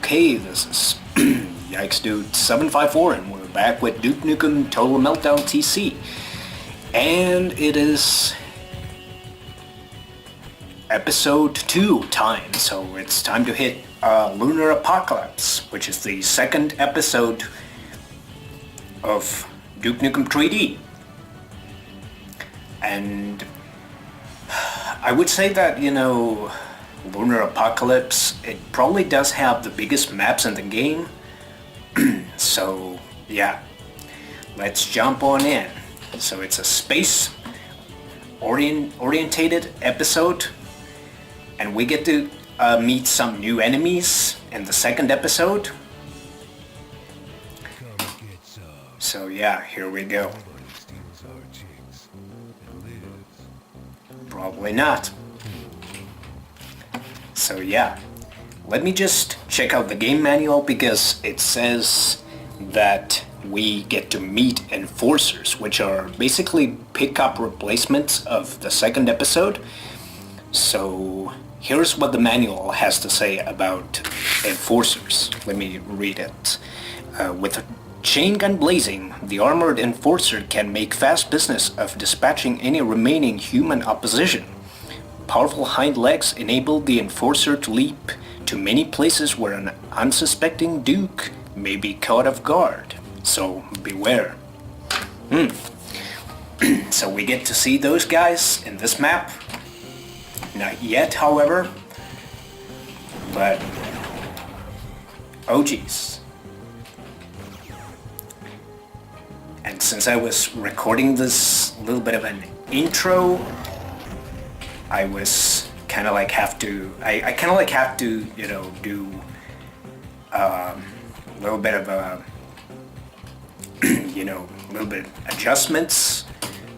Okay, this is Yikes Dude 754 and we're back with Duke Nukem Total Meltdown TC. And it is episode 2 time, so it's time to hit Lunar Apocalypse, which is the second episode of Duke Nukem 3D. And I would say that, Lunar Apocalypse, it probably does have the biggest maps in the game. So yeah, let's jump on in. So it's a space orientated episode, and we get to meet some new enemies in the second episode. So yeah, here we go. Probably not. So yeah, let me just check out the game manual because it says that we get to meet enforcers, which are basically pickup replacements of the second episode. So here's what the manual has to say about enforcers. Let me read it. With a chaingun blazing, the armored enforcer can make fast business of dispatching any remaining human opposition. Powerful hind legs enable the enforcer to leap to many places where an unsuspecting Duke may be caught off guard. So beware. So we get to see those guys in this map. Not yet, however. But oh geez. And since I was recording this little bit of an intro, I was kind of like have to, do a little bit of a, little bit adjustments.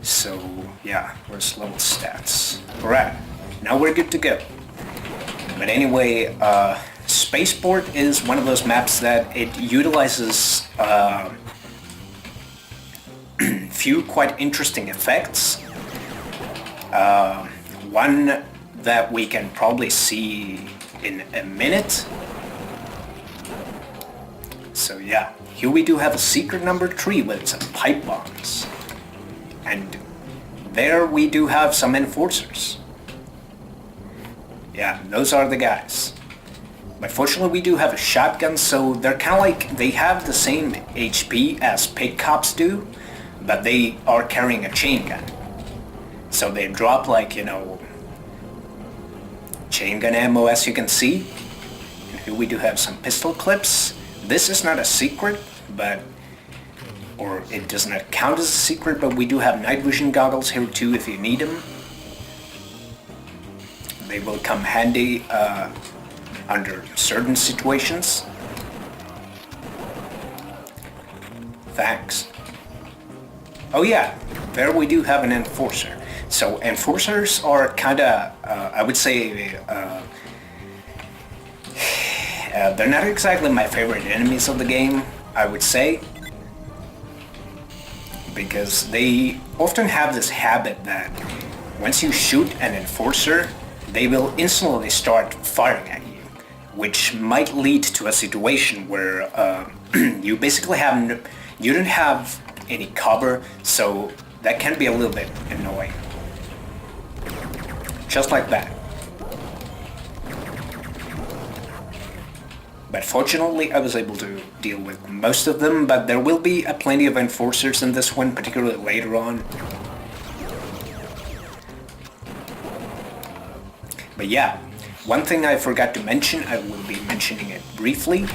So yeah, where's level stats? Alright, now we're good to go. But anyway, Spaceport is one of those maps that it utilizes few quite interesting effects. One that we can probably see in a minute. So yeah, here we do have a secret number 3 with some pipe bombs. And there we do have some enforcers. Yeah, those are the guys. But fortunately we do have a shotgun, so they're kind of like, they have the same HP as pig cops do, but they are carrying a chain gun. So they drop like, chain gun ammo, as you can see. And here we do have some pistol clips. This is not a secret, or it does not count as a secret, but we do have night vision goggles here too if you need them. They will come handy under certain situations. Thanks. Oh yeah, there we do have an enforcer. So enforcers are kind of, I would say, they're not exactly my favorite enemies of the game, I would say, because they often have this habit that once you shoot an enforcer, they will instantly start firing at you, which might lead to a situation where you basically you don't have any cover, so that can be a little bit annoying. Just like that. But fortunately I was able to deal with most of them, but there will be plenty of enforcers in this one, particularly later on. But yeah, one thing I forgot to mention, I will be mentioning it briefly.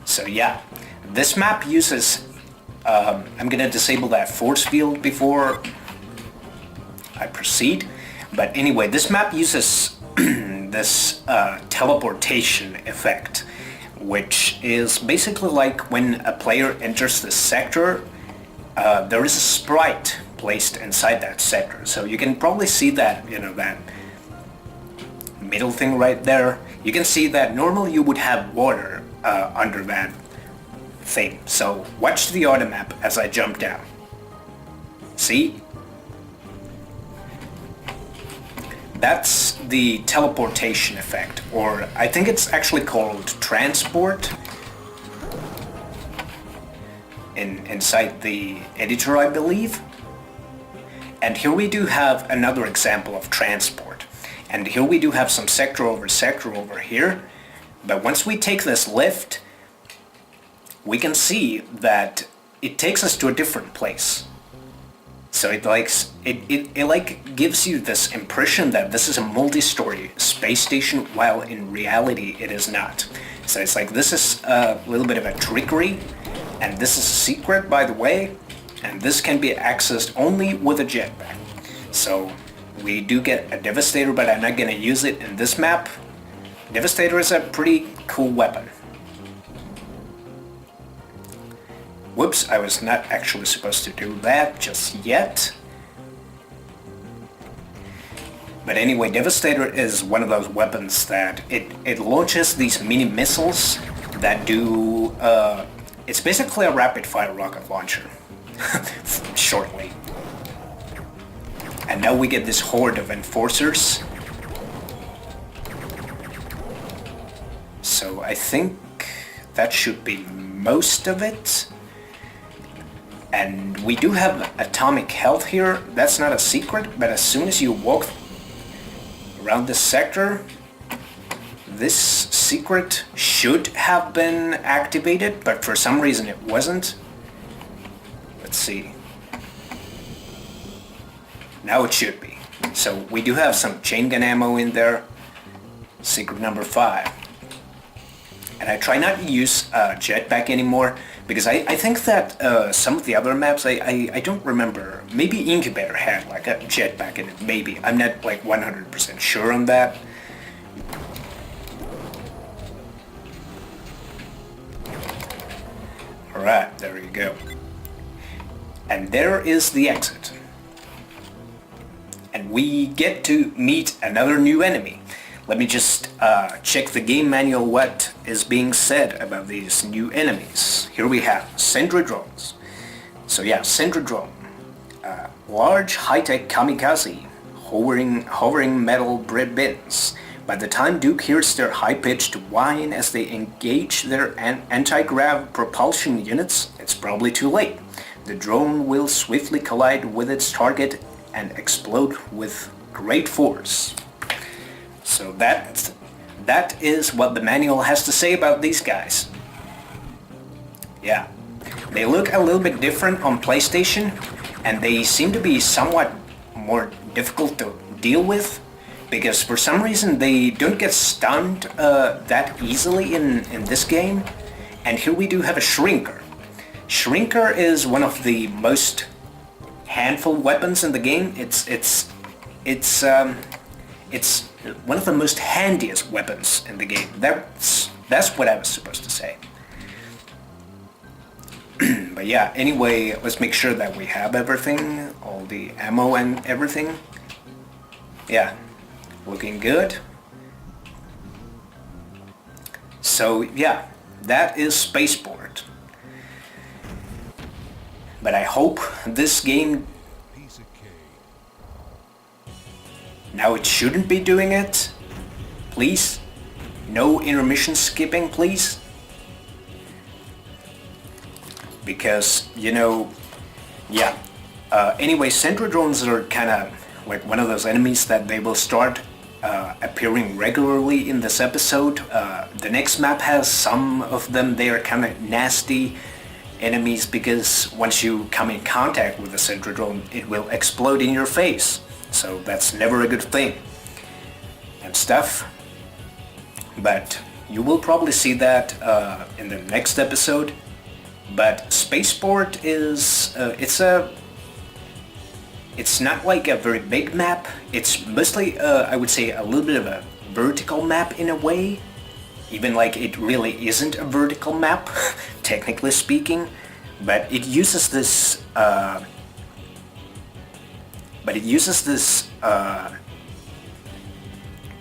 So yeah, this map uses, I'm gonna disable that force field before I proceed, but anyway, this map uses this teleportation effect, which is basically like when a player enters the sector, there is a sprite placed inside that sector. So you can probably see that, that middle thing right there. You can see that normally you would have water under that thing. So watch the auto map as I jump down. See? That's the teleportation effect, or I think it's actually called transport inside the editor, I believe. And here we do have another example of transport. And here we do have some sector over here. But once we take this lift, we can see that it takes us to a different place. So it gives you this impression that this is a multi-story space station, while in reality it is not. So it's like this is a little bit of a trickery, and this is a secret, by the way, and this can be accessed only with a jetpack. So we do get a Devastator, but I'm not gonna use it in this map. Devastator is a pretty cool weapon. Whoops, I was not actually supposed to do that just yet. But anyway, Devastator is one of those weapons that it launches these mini missiles that do... it's basically a rapid-fire rocket launcher, shortly. And now we get this horde of Enforcers. So I think that should be most of it. And we do have atomic health here. That's not a secret, but as soon as you walk around this sector, this secret should have been activated, but for some reason it wasn't. Let's see. Now it should be. So we do have some chaingun ammo in there. Secret number 5. And I try not to use jetpack anymore, because I think that some of the other maps, I don't remember. Maybe Incubator had like a jetpack in it, maybe. I'm not like 100% sure on that. Alright, there you go. And there is the exit. And we get to meet another new enemy. Let me just check the game manual what is being said about these new enemies. Here we have Sentry Drones. So yeah, Sentry Drone. Large high-tech kamikaze, hovering metal bread bins. By the time Duke hears their high-pitched whine as they engage their anti-grav propulsion units, it's probably too late. The drone will swiftly collide with its target and explode with great force. So that is what the manual has to say about these guys. Yeah, they look a little bit different on PlayStation, and they seem to be somewhat more difficult to deal with, because for some reason they don't get stunned that easily in this game. And here we do have a Shrinker. Shrinker is one of the most handful weapons in the game. It's one of the most handiest weapons in the game. That's what I was supposed to say. But yeah, anyway, let's make sure that we have everything, all the ammo and everything. Yeah, looking good. So yeah, that is Spaceport. But I hope this game... Now it shouldn't be doing it. Please. No intermission skipping, please. Because, you know, yeah. Anyway, Sentry Drones are kind of like one of those enemies that they will start appearing regularly in this episode. The next map has some of them. They are kind of nasty enemies, because once you come in contact with the Sentry Drone, it will explode in your face. So that's never a good thing and stuff. But you will probably see that in the next episode. But Spaceport is it's not like a very big map. It's mostly I would say a little bit of a vertical map in a way. Even like it really isn't a vertical map, technically speaking. But it uses this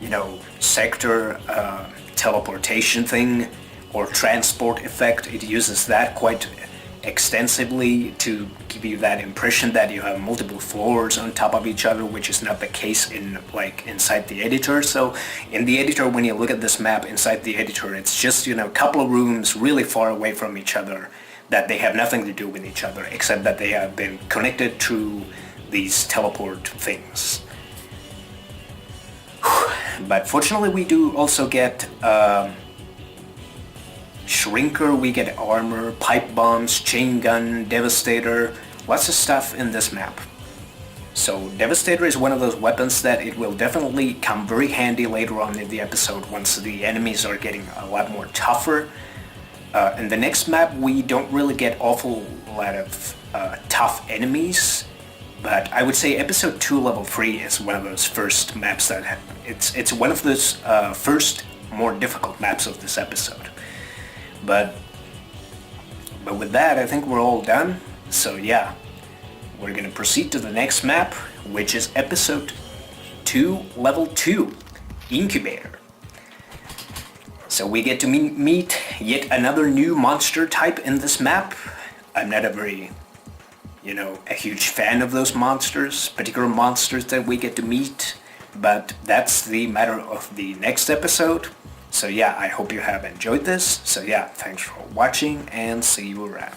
you know, sector teleportation thing, or transport effect. It uses that quite extensively to give you that impression that you have multiple floors on top of each other, which is not the case inside the editor. So in the editor, when you look at this map inside the editor, it's just, a couple of rooms really far away from each other that they have nothing to do with each other except that they have been connected through these teleport things. But fortunately we do also get Shrinker, we get armor, pipe bombs, Chaingun, Devastator, lots of stuff in this map. So Devastator is one of those weapons that it will definitely come very handy later on in the episode once the enemies are getting a lot more tougher. In the next map we don't really get awful lot of tough enemies, but I would say episode 2 level 3 is one of those first maps that it's one of those first more difficult maps of this episode. But with that, I think we're all done. So yeah, we're gonna proceed to the next map, which is episode 2, level 2, Incubator. So we get to meet yet another new monster type in this map. I'm not a very, a huge fan of those particular monsters that we get to meet, but that's the matter of the next episode. So yeah, I hope you have enjoyed this. So yeah, thanks for watching and see you around.